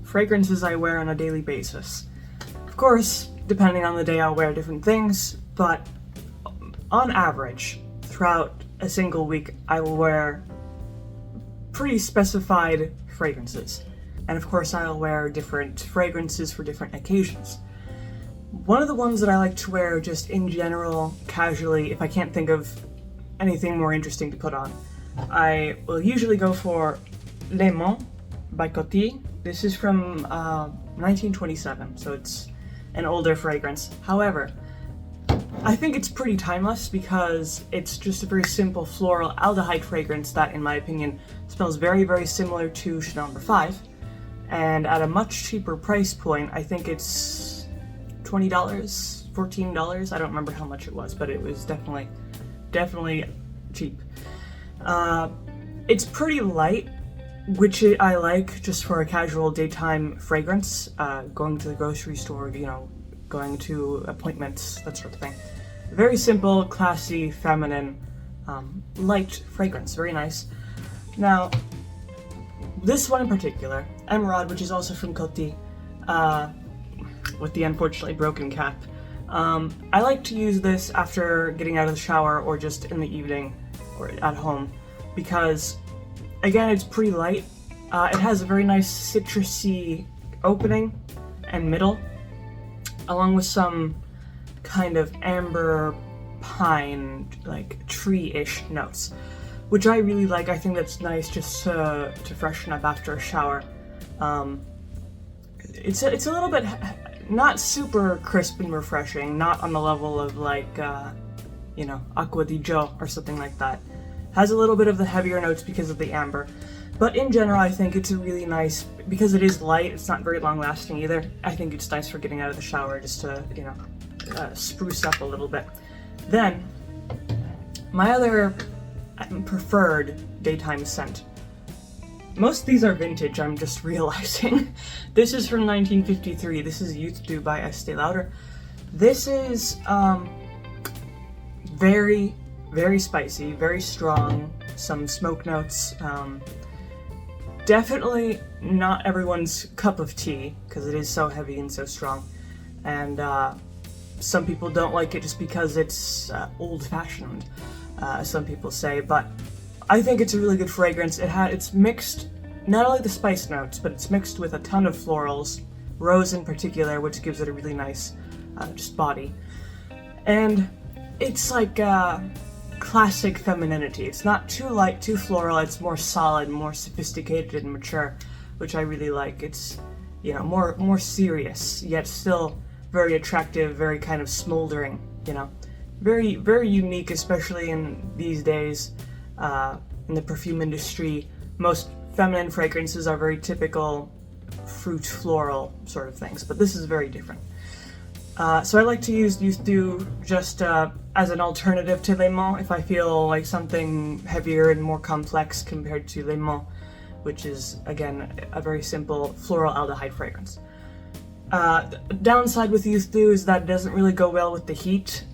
fragrances I wear on a daily basis. Of course, depending on the day, I'll wear different things, but on average, throughout a single week, I will wear pretty specified fragrances. And of course, I'll wear different fragrances for different occasions. One of the ones that I like to wear just in general, casually, if I can't think of anything more interesting to put on, I will usually go for Le Mans by Coty. This is from 1927, so it's an older fragrance. However, I think it's pretty timeless because it's just a very simple floral aldehyde fragrance that, in my opinion, smells very, very similar to Chanel No. 5. And at a much cheaper price point, I think it's $20, $14. I don't remember how much it was, but it was definitely cheap. It's pretty light, which I like just for a casual daytime fragrance, going to the grocery store, going to appointments, that sort of thing. Very simple, classy, feminine, light fragrance, very nice. Now, this one in particular, Emerald, which is also from Coty, with the unfortunately broken cap. I like to use this after getting out of the shower or just in the evening or at home because, again, it's pretty light. It has a very nice citrusy opening and middle, along with some kind of amber pine, like tree-ish notes, which I really like. I think that's nice just to freshen up after a shower. It's a little bit not super crisp and refreshing, not on the level of like Acqua di Gio or something like that. Has a little bit of the heavier notes because of the amber, but in general I think it's a really nice, because it is light, it's not very long lasting either. I think it's nice for getting out of the shower just to spruce up a little bit. Then my other preferred daytime scent. Most of these are vintage, I'm just realizing. This is from 1953. This is Youth Dew by Estee Lauder. This is very, very spicy, very strong, some smoke notes. Definitely not everyone's cup of tea, because it is so heavy and so strong. And some people don't like it just because it's old-fashioned, some people say, but I think it's a really good fragrance. It's mixed, not only the spice notes, but it's mixed with a ton of florals, rose in particular, which gives it a really nice just body. And it's like classic femininity. It's not too light, too floral, it's more solid, more sophisticated and mature, which I really like. It's, more serious, yet still very attractive, very kind of smoldering, Very, very unique, especially in these days. In the perfume industry, most feminine fragrances are very typical fruit floral sort of things, but this is very different. So I like to use Youth Dew just as an alternative to Le Mans if I feel like something heavier and more complex compared to Le Mans, which is, again, a very simple floral aldehyde fragrance. The downside with Youth Dew is that it doesn't really go well with the heat.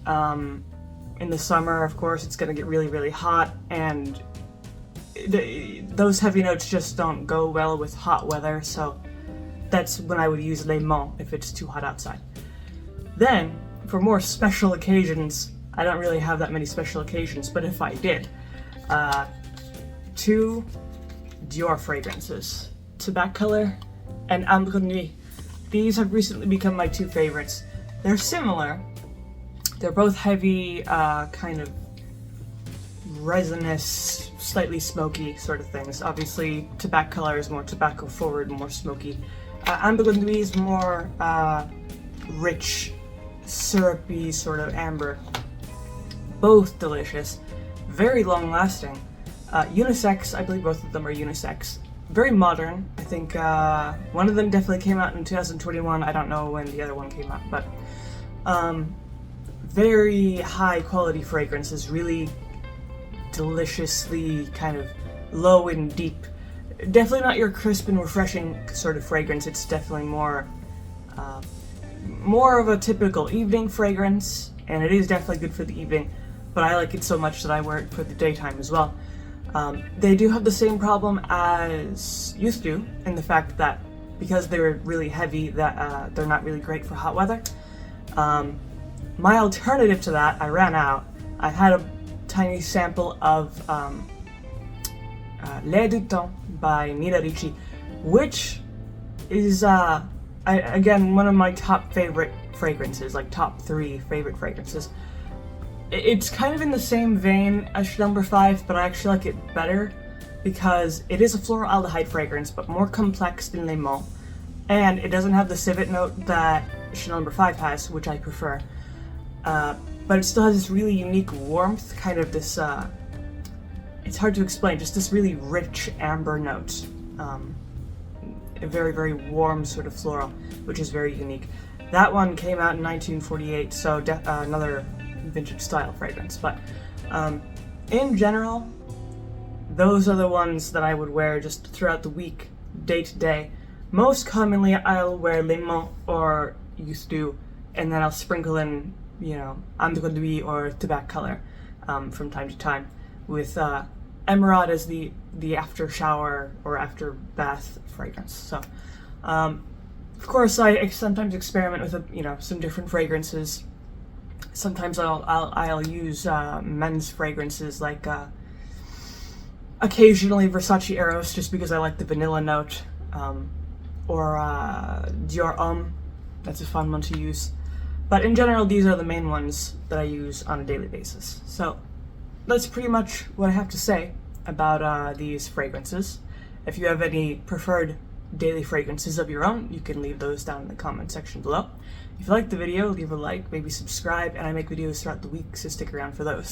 In the summer, of course, it's going to get really, really hot, and those heavy notes just don't go well with hot weather, so that's when I would use Le Mans if it's too hot outside. Then, for more special occasions, I don't really have that many special occasions, but if I did, 2 Dior fragrances, Tobaccolor and Ambre Nuit. These have recently become my 2 favorites. They're similar. They're both heavy, kind of resinous, slightly smoky sort of things. Obviously, Tobaccolor is more tobacco forward, more smoky. Ambre Nuit is more rich, syrupy sort of amber. Both delicious, very long lasting. Unisex, I believe both of them are unisex. Very modern. I think one of them definitely came out in 2021. I don't know when the other one came out, but very high quality fragrances, really deliciously kind of low and deep. Definitely not your crisp and refreshing sort of fragrance. It's definitely more of a typical evening fragrance, and it is definitely good for the evening, but I like it so much that I wear it for the daytime as well. They do have the same problem as Youth Dew in the fact that because they're really heavy, that they're not really great for hot weather. My alternative to that, I ran out. I had a tiny sample of Lait du Temps by Nina Ricci, which is again one of my top favorite fragrances, like top 3 favorite fragrances. It's kind of in the same vein as Chanel No. 5, but I actually like it better because it is a floral aldehyde fragrance, but more complex than Le Mans, and it doesn't have the civet note that Chanel No. 5 has, which I prefer. But it still has this really unique warmth, kind of this, it's hard to explain, just this really rich amber note. A very, very warm sort of floral, which is very unique. That one came out in 1948, so another vintage style fragrance. But in general, those are the ones that I would wear just throughout the week, day to day. Most commonly, I'll wear Le Mans or Youth Dew, and then I'll sprinkle in, you know, Ambre Nuit or Tobacco Color from time to time, with Emerald as the after shower or after bath fragrance. So, of course, I sometimes experiment with some different fragrances. Sometimes I'll use men's fragrances, like occasionally Versace Eros, just because I like the vanilla note, or Dior Homme. That's a fun one to use. But in general, these are the main ones that I use on a daily basis. So that's pretty much what I have to say about these fragrances. If you have any preferred daily fragrances of your own, you can leave those down in the comment section below. If you liked the video, leave a like, maybe subscribe, and I make videos throughout the week, so stick around for those.